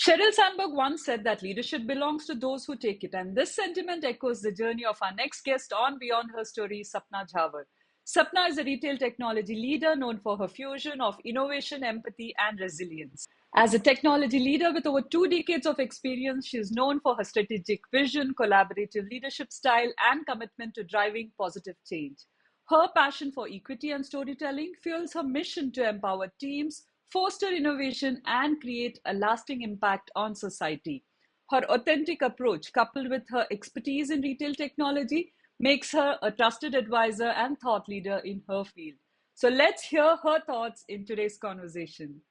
Sheryl Sandberg once said that leadership belongs to those who take it, and this sentiment echoes the journey of our next guest on Beyond Her Story, Sapna Jhawer. Sapna is a retail technology leader known for her fusion of innovation, empathy, and resilience. As a technology leader with over 2 decades of experience, she is known for her strategic vision, collaborative leadership style, and commitment to driving positive change. Her passion for equity and storytelling fuels her mission to empower teams, foster innovation, and create a lasting impact on society. Her authentic approach, coupled with her expertise in retail technology, makes her a trusted advisor and thought leader in her field. So let's hear her thoughts in today's conversation.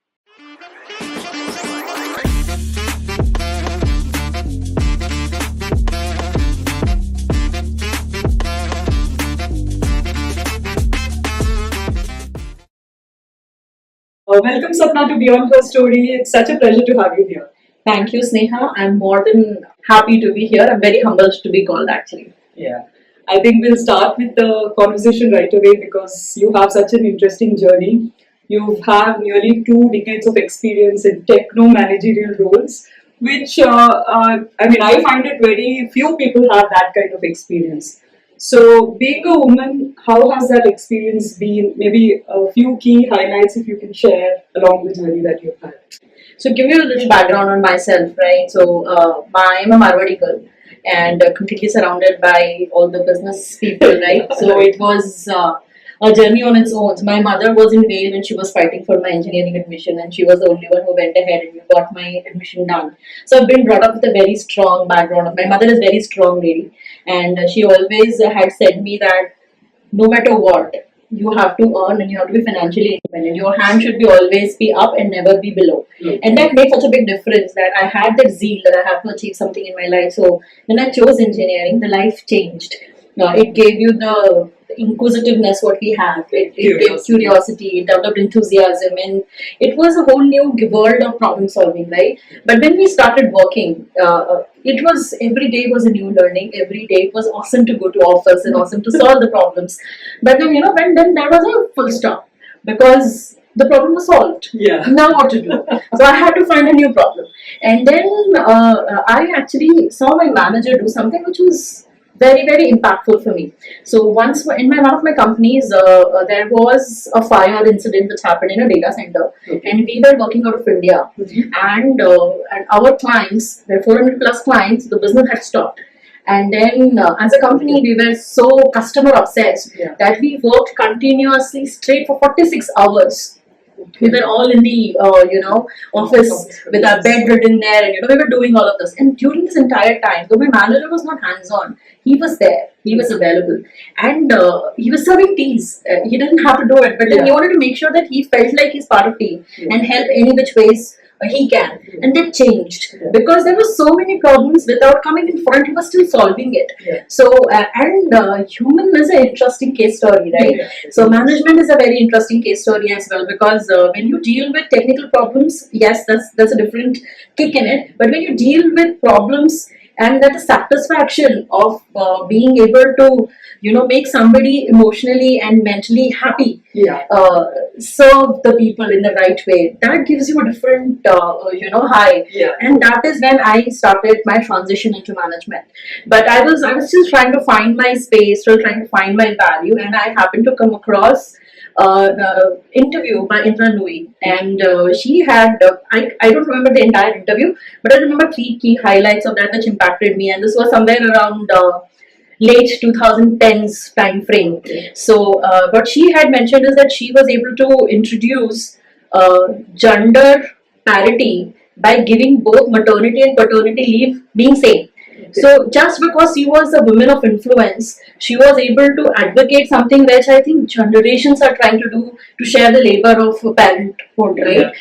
Welcome, Sapna, to Beyond Her Story. It's such a pleasure to have you here. Thank you, Sneha. I'm more than happy to be here. I'm very humbled to be called, actually. Yeah. I think we'll start with the conversation right away because you have such an interesting journey. You have nearly 2 decades of experience in techno-managerial roles, which I find it very few people have that kind of experience. So, being a woman, how has that experience been? Maybe a few key highlights if you can share along the journey that you've had. So, give you a little background on myself, right? So, I'm a Marwadi girl and completely surrounded by all the business people, right? So, it was a journey on its own. So my mother was in Wales when she was fighting for my engineering admission, and she was the only one who went ahead and got my admission done. So, I've been brought up with a very strong background. My mother is a very strong lady, and she always had said me that no matter what, you have to earn and you have to be financially independent. Your hand should be always be up and never be below. And that made such a big difference that I had that zeal that I have to achieve something in my life. So when I chose engineering, the life changed. It gave you the inquisitiveness what we have. It gave curiosity, it developed enthusiasm, and it was a whole new world of problem solving, right? But when we started working, it was every day was a new learning. Every day it was awesome to go to office and awesome to solve the problems. But then when then there was a full stop because the problem was solved. Yeah. Now what to do? So I had to find a new problem, and then I actually saw my manager do something which was very, very impactful for me. So once in one of my companies, there was a fire incident which happened in a data center, and we were working out of India, and our clients, there were 400 plus clients, the business had stopped. And then as a company, we were so customer obsessed that we worked continuously straight for 46 hours. We were all in the office with our bed written there, and we were doing all of this. And during this entire time, though my manager was not hands-on, he was there, he was available, and he was serving teas. He didn't have to do it, but then he wanted to make sure that he felt like he's part of team and help any which ways he can. And that changed because there were so many problems without coming in front. He was still solving it. So human is an interesting case story, right? So management is a very interesting case story as well, because when you deal with technical problems, yes, that's a different kick in it. But when you deal with problems and that satisfaction of being able to make somebody emotionally and mentally happy, serve the people in the right way, that gives you a different high. And that is when I started my transition into management. But I was still trying to find my space, still trying to find my value, and I happened to come across the interview by Indira Nooyi, and she had I don't remember the entire interview, but I remember 3 key highlights of that which impacted me, and this was somewhere around late 2010s time frame. So what she had mentioned is that she was able to introduce gender parity by giving both maternity and paternity leave being same. So just because she was a woman of influence, she was able to advocate something which I think generations are trying to do, to share the labor of parenthood, right?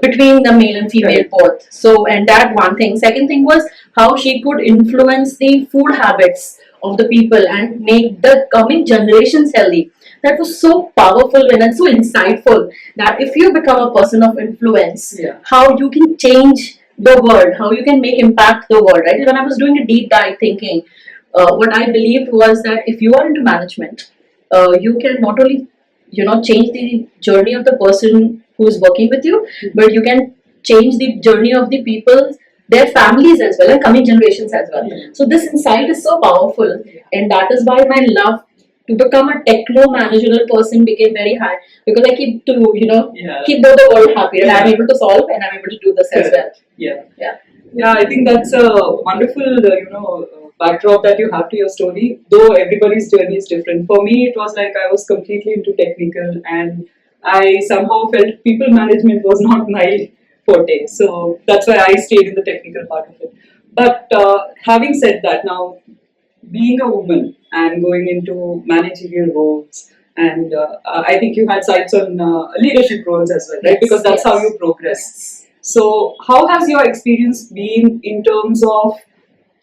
Between the male and female both. So, and that one thing. Second thing was how she could influence the food habits of the people and make the coming generations healthy. That was so powerful and so insightful that if you become a person of influence, how you can change the world, how you can make impact the world, right? When I was doing a deep dive thinking, what I believed was that if you are into management, you can not only change the journey of the person who is working with you, but you can change the journey of the people, their families as well, and coming generations as well. So this insight is so powerful, and that is why my love to become a techno-managerial person became very high, because I keep to keep the world happy, and I'm able to solve, and I'm able to do this as well. Yeah, I think that's a wonderful, backdrop that you have to your story. Though everybody's journey is different. For me, it was like I was completely into technical, and I somehow felt people management was not my forte. So that's why I stayed in the technical part of it. But having said that, now being a woman and going into managerial roles, and I think you had sights on leadership roles as well, right? Because that's how you progress. So, how has your experience been in terms of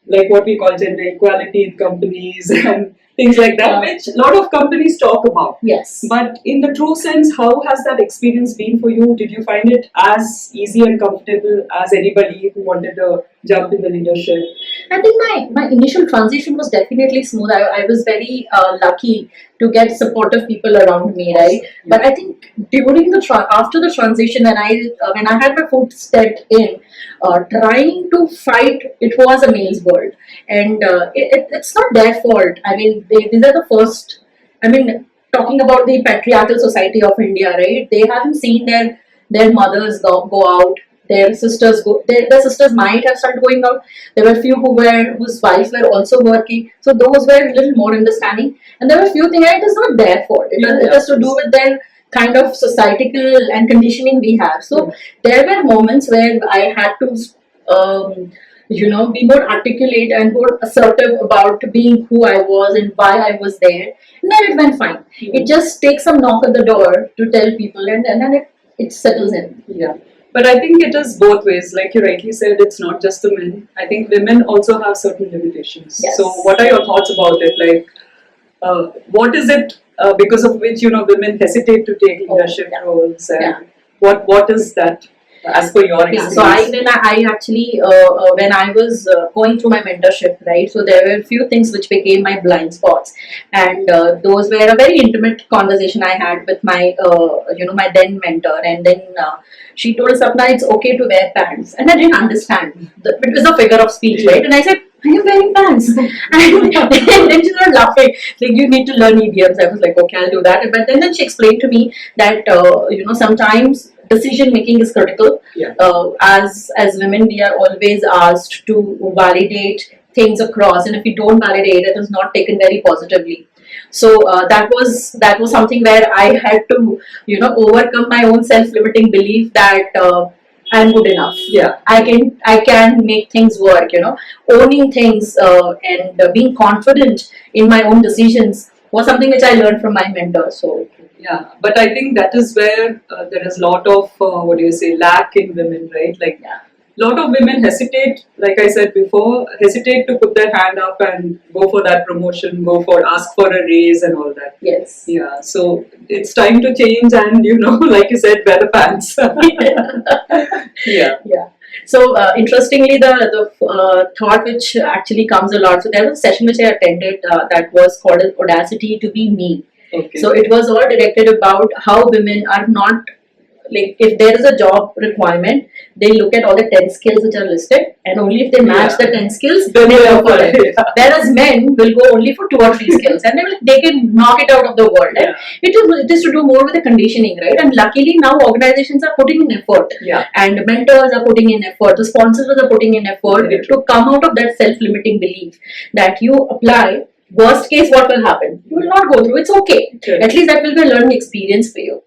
like what we call gender equality in companies and things like that, which a lot of companies talk about? Yes. But in the true sense, how has that experience been for you? Did you find it as easy and comfortable as anybody who wanted to jump in the leadership? I think my initial transition was definitely smooth. I was very lucky to get supportive people around me, right? But I think during after the transition, when I had my foot stepped in, trying to fight, it was a male's world, and it's not their fault. I mean, these are the first. I mean, talking about the patriarchal society of India, right? They haven't seen their mothers go out. Their sisters their sisters might have started going out. There were few whose wives were also working, so those were a little more understanding. And there were few things, and it is not their fault. It has to do with their kind of societal and conditioning we have. So there were moments where I had to be more articulate and more assertive about being who I was and why I was there. And then it went fine. It just takes some knock at the door to tell people, and then it settles in. Yeah. But I think it is both ways. Like you rightly said, it's not just the men. I think women also have certain limitations. Yes. So, what are your thoughts about it? Like, what is it because of which women hesitate to take leadership roles? And what is that as per your experience? So I actually when I was going through my mentorship, right? So there were a few things which became my blind spots, and those were a very intimate conversation I had with my my then mentor, and then she told Sapna it's okay to wear pants, and I didn't understand. It was a figure of speech, right? And I said, I am wearing pants. And then she started laughing. Like, you need to learn idioms. I was like, okay, I'll do that. But then she explained to me that, sometimes decision making is critical. As women, we are always asked to validate things across. And if we don't validate, it is not taken very positively. So that was something where I had to, overcome my own self-limiting belief that I'm good enough. I can make things work. Owning things and being confident in my own decisions was something which I learned from my mentor. So but I think that is where there is a lot of lack in women, right? Like a lot of women hesitate, like I said before, hesitate to put their hand up and go for that promotion, ask for a raise and all that. Yes. Yeah. So it's time to change, and like you said, wear the pants. Yeah. So interestingly, the thought which actually comes a lot. So there was a session which I attended that was called Audacity to be Me. Okay. So it was all directed about how women are not, like, if there is a job requirement, they look at all the 10 skills which are listed, and only if they match the 10 skills, then they go for it. Whereas men will go only for 2 or 3 skills, and they can knock it out of the world. And it is to do more with the conditioning, right? And luckily now organizations are putting in effort, and mentors are putting in effort, the sponsors are putting in effort to come out of that self-limiting belief that you apply. Worst case, what will happen? You will not go through. It's okay. At least that will be a learning experience for you.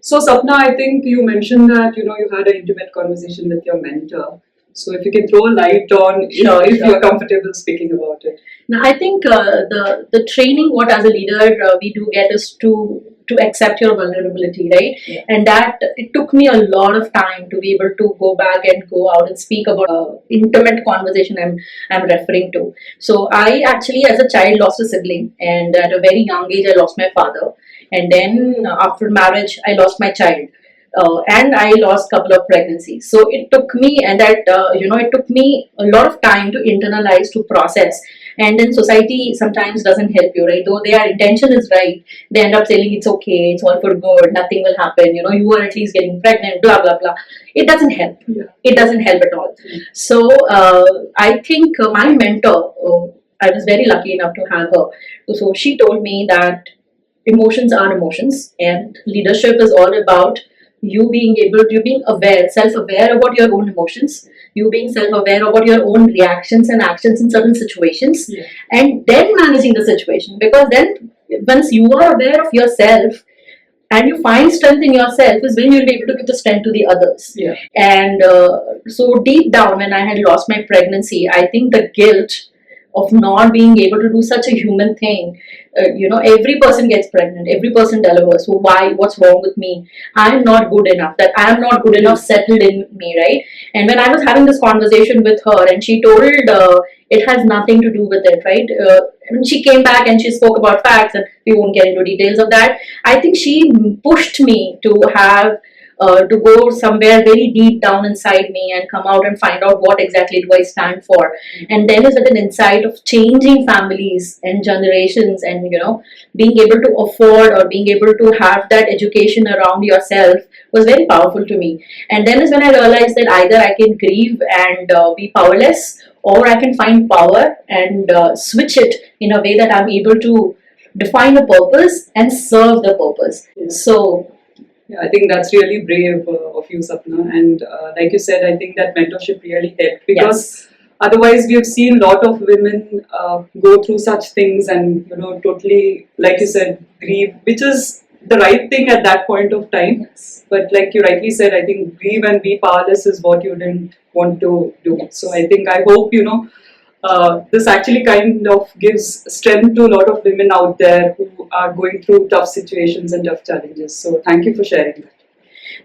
So Sapna, I think you mentioned that you had an intimate conversation with your mentor. So if you can throw a light on, if you're comfortable speaking about it. Now, I think the training what as a leader we do get is to accept your vulnerability, right? And that it took me a lot of time to be able to go back and go out and speak about intimate conversation I'm referring to. So I actually, as a child, lost a sibling, and at a very young age I lost my father, and then after marriage I lost my child. And I lost a couple of pregnancies. So it took me, and it took me a lot of time to internalize, to process, And then society sometimes doesn't help you, right? Though their intention is right, they end up saying it's okay, it's all for good, nothing will happen, you are at least getting pregnant, blah blah blah. It doesn't help. Yeah. It doesn't help at all. So I think my mentor, I was very lucky enough to have her. So she told me that emotions are emotions, and leadership is all about you being aware, self-aware about your own emotions, you being self-aware about your own reactions and actions in certain situations. Yeah. And then managing the situation, because then once you are aware of yourself and you find strength in yourself is when you'll be able to give the strength to the others. Yeah. And so deep down, when I had lost my pregnancy, I think the guilt of not being able to do such a human thing. Every person gets pregnant, every person delivers. So why? What's wrong with me? I'm not good enough. That I'm not good enough settled in me, right? And when I was having this conversation with her, and she told it has nothing to do with it, right? When she came back and she spoke about facts, and we won't get into details of that. I think she pushed me to have to go somewhere very deep down inside me and come out and find out what exactly do I stand for. And then is with an insight of changing families and generations, and being able to afford or being able to have that education around yourself was very powerful to me. And then is when I realized that either I can grieve and be powerless, or I can find power and switch it in a way that I'm able to define a purpose and serve the purpose. So yeah, I think that's really brave of you, Sapna. And like you said, I think that mentorship really helped, because otherwise we have seen a lot of women go through such things and, totally, like you said, grieve, which is the right thing at that point of time. Yes. But like you rightly said, I think grieve and be powerless is what you didn't want to do. Yes. So I hope, this actually kind of gives strength to a lot of women out there who are going through tough situations and tough challenges. So thank you for sharing that.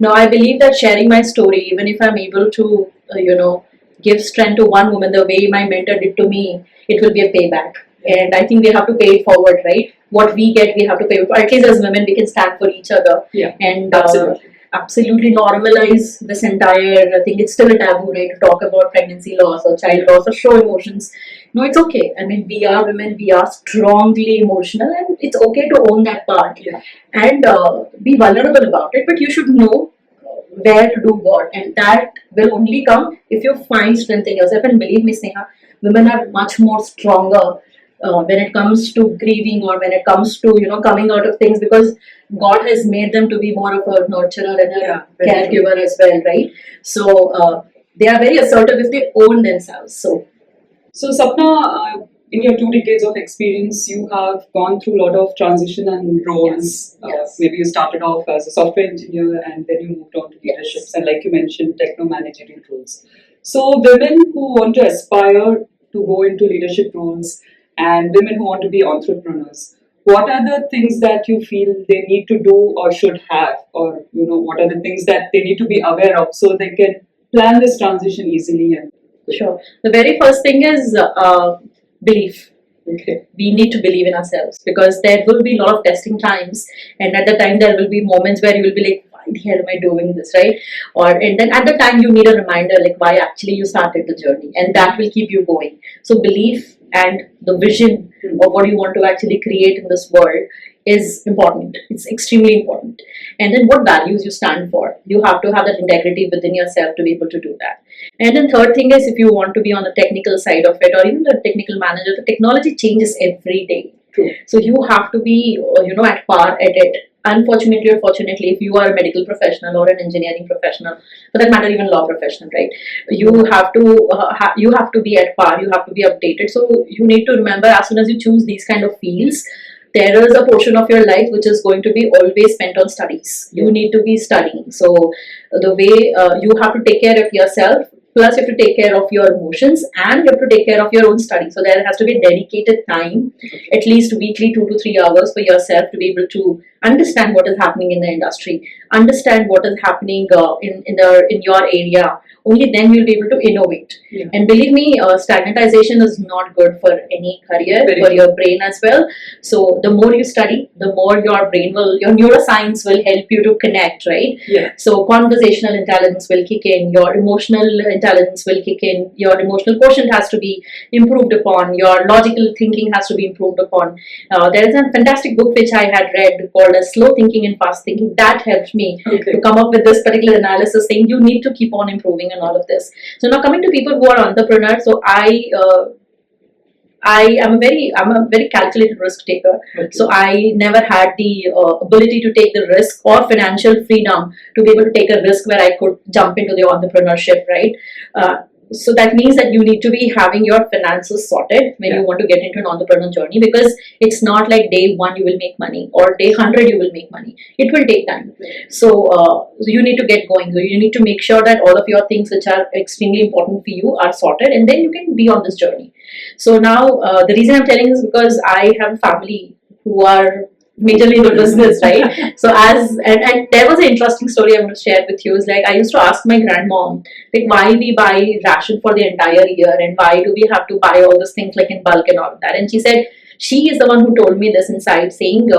No, I believe that sharing my story, even if I'm able to, give strength to one woman the way my mentor did to me, it will be a payback. And I think we have to pay it forward, right? What we get, we have to pay it forward. At least as women, we can stand for each other. Yeah, and absolutely normalize this entire. I think it's still a taboo, right, to talk about pregnancy loss or child loss or show emotions. No, it's okay. I mean, we are women, we are strongly emotional, and it's okay to own that part. Yeah. And be vulnerable about it. But you should know where to do what, and that will only come if you find strength in yourself. And believe me, Sneha, women are much more stronger when it comes to grieving, or when it comes to coming out of things, because God has made them to be more of a nurturer and a caregiver as well, right? So they are very assertive if they own themselves. So Sapna, in your 2 decades of experience, you have gone through a lot of transition and roles. Yes. Maybe you started off as a software engineer and then you moved on to leaderships, and like you mentioned, techno-managerial roles. So women who want to aspire to go into leadership roles, and women who want to be entrepreneurs, what are the things that you feel they need to do or should have, or what are the things that they need to be aware of so they can plan this transition easily? And sure, the very first thing is belief. Okay. We need to believe in ourselves, because there will be a lot of testing times, and at the time there will be moments where you will be like, why the hell am I doing this, right? And then at the time you need a reminder, like why actually you started the journey, and that will keep you going. So belief and the vision of what you want to actually create in this world is important. It's extremely important. And then what values you stand for. You have to have that integrity within yourself to be able to do that. And then third thing is, if you want to be on the technical side of it, or even the technical manager, the technology changes every day. True. So you have to be at par at it. Unfortunately or fortunately, if you are a medical professional or an engineering professional, for that matter, even law professional, right? You have to be at par. You have to be updated. So you need to remember, as soon as you choose these kind of fields, there is a portion of your life which is going to be always spent on studies. You need to be studying. So the way you have to take care of yourself, plus you have to take care of your emotions, and you have to take care of your own study. So there has to be dedicated time, at least weekly, 2 to 3 hours for yourself to be able to understand what is happening in the industry, understand what is happening in your area, only then you'll be able to innovate. Yeah. And believe me, stagnatization is not good for any career, Very for good. your brain as well. So the more you study, the more your brain will, your neuroscience will help you to connect, right? Yeah. So conversational intelligence will kick in, your emotional intelligence will kick in, your emotional quotient has to be improved upon, your logical thinking has to be improved upon. There is a fantastic book which I had read called as Slow Thinking and Fast Thinking. That helped me to come up with this particular analysis saying you need to keep on improving in all of this. So now coming to people who are entrepreneurs, so I'm a very calculated risk taker. Okay. So I never had the ability to take the risk or financial freedom to be able to take a risk where I could jump into the entrepreneurship, right? So that means that you need to be having your finances sorted when you want to get into an entrepreneurial journey, because it's not like day one you will make money or day 100 you will make money. It will take time. So you need to get going. So you need to make sure that all of your things which are extremely important for you are sorted, and then you can be on this journey. So now the reason I'm telling is because I have a family who are majorly into business, right? So and there was an interesting story I'm going to share with you. Is like I used to ask my grandmom like why we buy ration for the entire year and why do we have to buy all these things like in bulk and all of that. And she said she is the one who told me this inside, saying,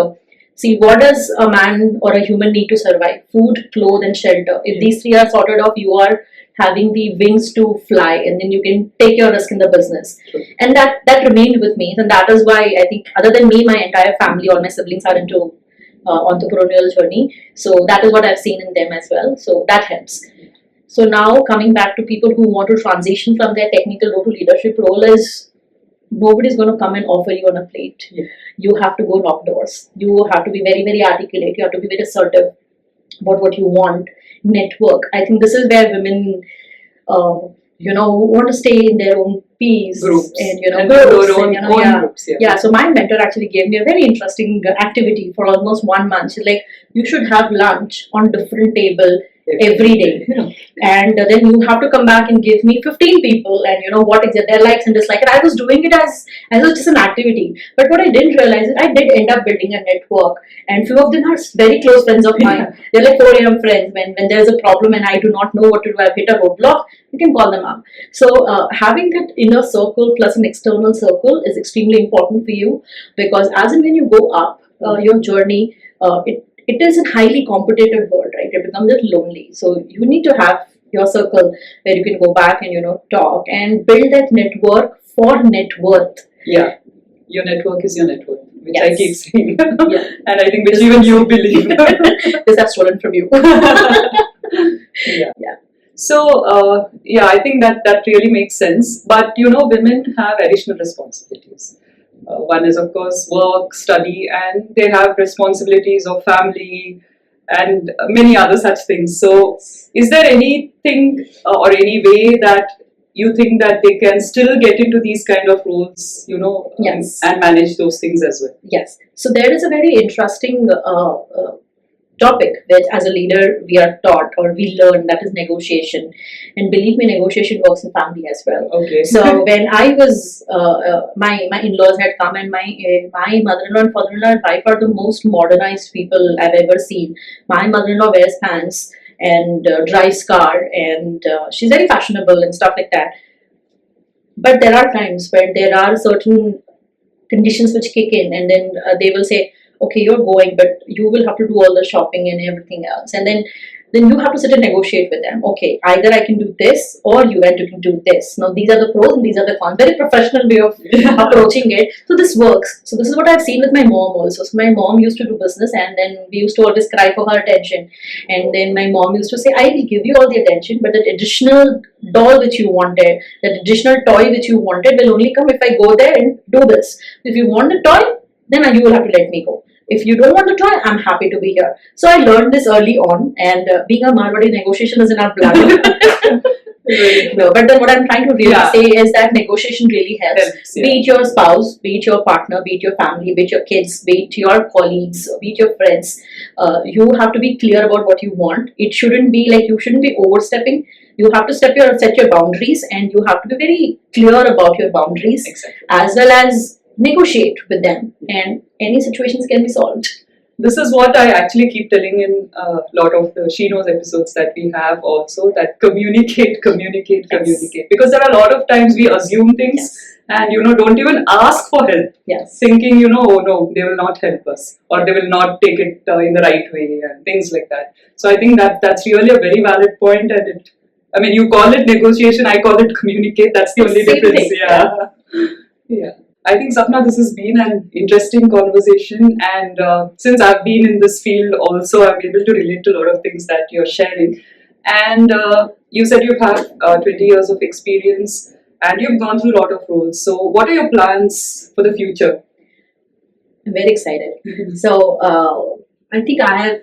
see, what does a man or a human need to survive? Food, clothes, and shelter. If these three are sorted off, you are having the wings to fly, and then you can take your risk in the business. Sure. And that remained with me, and that is why I think other than me, my entire family, all my siblings are into entrepreneurial journey. So that is what I've seen in them as well. So that helps. So now coming back to people who want to transition from their technical role to leadership role is nobody's going to come and offer you on a plate. Yeah. You have to go knock doors. You have to be very, very articulate. You have to be very assertive about what you want. Network. I think this is where women, want to stay in their own peace Groups. and groups and, groups. yeah. So my mentor actually gave me a very interesting activity for almost 1 month. She's like, you should have lunch on different table every day, and then you have to come back and give me 15 people and what exactly their likes and dislikes. And I was doing it as just an activity, but what I didn't realize is I did end up building a network, and few of them are very close friends of mine. They're like 4 a.m. friends. When there's a problem and I do not know what to do, I've hit a roadblock, you can call them up. So having that inner circle plus an external circle is extremely important for you, because as and when you go up your journey, it is a highly competitive world, right? It becomes a little lonely. So you need to have your circle where you can go back and talk and build that network for net worth. Yeah, your network is your network, which Yes. I keep saying, Yeah. and I think which even you believe. This I've stolen from you. Yeah. So I think that really makes sense. But women have additional responsibilities. One is, of course, work, study, and they have responsibilities of family and many other such things. So, is there anything or any way that you think that they can still get into these kind of roles, Yes. and manage those things as well? Yes. So there is a very interesting topic which as a leader we are taught or we learn, that is negotiation. And believe me, negotiation works in family as well. Okay. So when I was, my in-laws had come, and my mother-in-law and father-in-law and wife are the most modernized people I've ever seen. My mother-in-law wears pants and drives car, and she's very fashionable and stuff like that. But there are times when there are certain conditions which kick in, and then they will say, okay, you're going, but you will have to do all the shopping and everything else. And then you have to sit and negotiate with them. Okay, either I can do this or you can do this. Now, these are the pros and these are the cons. Very professional way of approaching it. So this works. So this is what I've seen with my mom also. So my mom used to do business, and then we used to always cry for her attention. And then my mom used to say, I will give you all the attention, but that additional doll which you wanted, that additional toy which you wanted will only come if I go there and do this. If you want the toy, then you will have to let me go. If you don't want to try, I'm happy to be here. So I learned this early on, and being a Marwadi, negotiation is in our blood. No, but then what I'm trying to really say is that negotiation really helps. Be it your spouse, be it your partner, be it your family, be it your kids, be it your colleagues, be it your friends. You have to be clear about what you want. It shouldn't be like you shouldn't be overstepping. You have to set your boundaries, and you have to be very clear about your boundaries, as well as negotiate with them, and any situations can be solved. This is what I actually keep telling in a lot of the She Knows episodes that we have also, that communicate, communicate, communicate. Because there are a lot of times we assume things and, don't even ask for help. Yes. Thinking, oh no, they will not help us or they will not take it in the right way and things like that. So I think that's really a very valid point, and you call it negotiation, I call it communicate. That's the only Same difference. thing, Yeah. I think, Sapna, this has been an interesting conversation, and since I've been in this field also, I'm able to relate to a lot of things that you're sharing. And you said you have 20 years of experience and you've gone through a lot of roles. So, what are your plans for the future? I'm very excited. So, I think I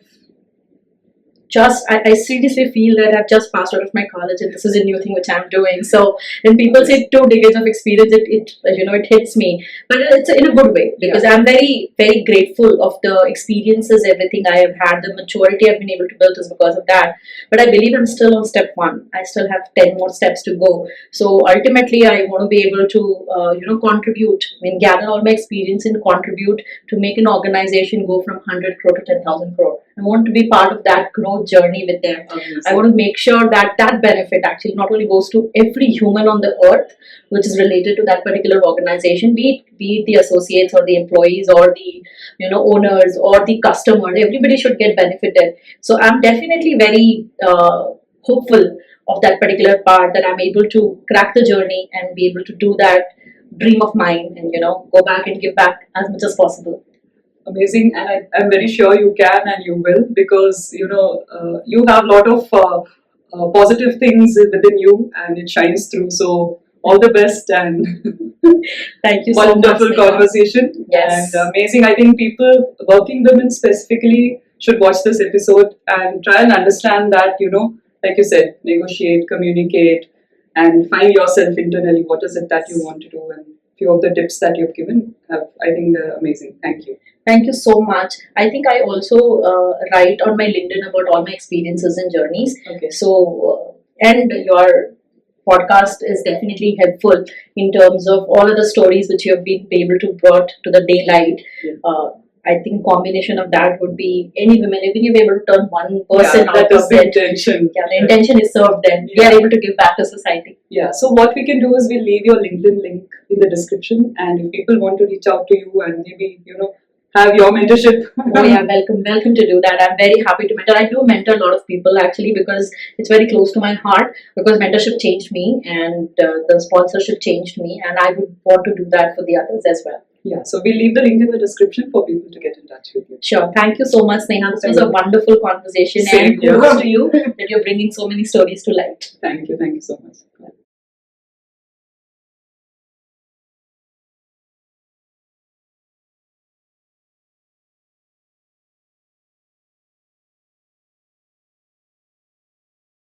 seriously feel that I've just passed out of my college and this is a new thing which I'm doing. So when people say 2 decades of experience, it hits me. But it's in a good way, because I'm very, very grateful of the experiences, everything I have had, the maturity I've been able to build is because of that. But I believe I'm still on step 1. I still have 10 more steps to go. So ultimately, I want to be able to, contribute, gather all my experience and contribute to make an organization go from 100 crore to 10,000 crore. I want to be part of that growth journey with them. I want to make sure that that benefit actually not only goes to every human on the earth which is related to that particular organization, be it the associates or the employees or the owners or the customer. Everybody should get benefited. So I'm definitely very hopeful of that particular part, that I'm able to crack the journey and be able to do that dream of mine and go back and give back as much as possible. Amazing, and I'm very sure you can and you will, because you have a lot of positive things within you and it shines through. So all the best, and thank you so much. Wonderful conversation. Yes, and amazing. I think people, working women specifically, should watch this episode and try and understand that, like you said, negotiate, communicate, and find yourself internally. What is it that you want to do? And few of the tips that you've given, I think they're amazing. Thank you. Thank you so much. I think I also write on my LinkedIn about all my experiences and journeys. Okay. So, and your podcast is definitely helpful in terms of all of the stories which you have been able to brought to the daylight. Yeah. I think combination of that would be any women, even if you're able to turn one person out that of is the it. intention. Yeah, the intention is served then. Yeah. We are able to give back to society. Yeah, so what we can do is we'll leave your LinkedIn link in the description, and if people want to reach out to you and maybe, have your mentorship. Oh yeah, welcome to do that. I'm very happy to mentor. I do mentor a lot of people actually, because it's very close to my heart, because mentorship changed me and the sponsorship changed me, and I would want to do that for the others as well. Yeah, so we'll leave the link in the description for people to get in touch with you. Sure. Thank you so much, Sneha. This was a wonderful conversation. Same and kudos to you that you're bringing so many stories to light. Thank you so much.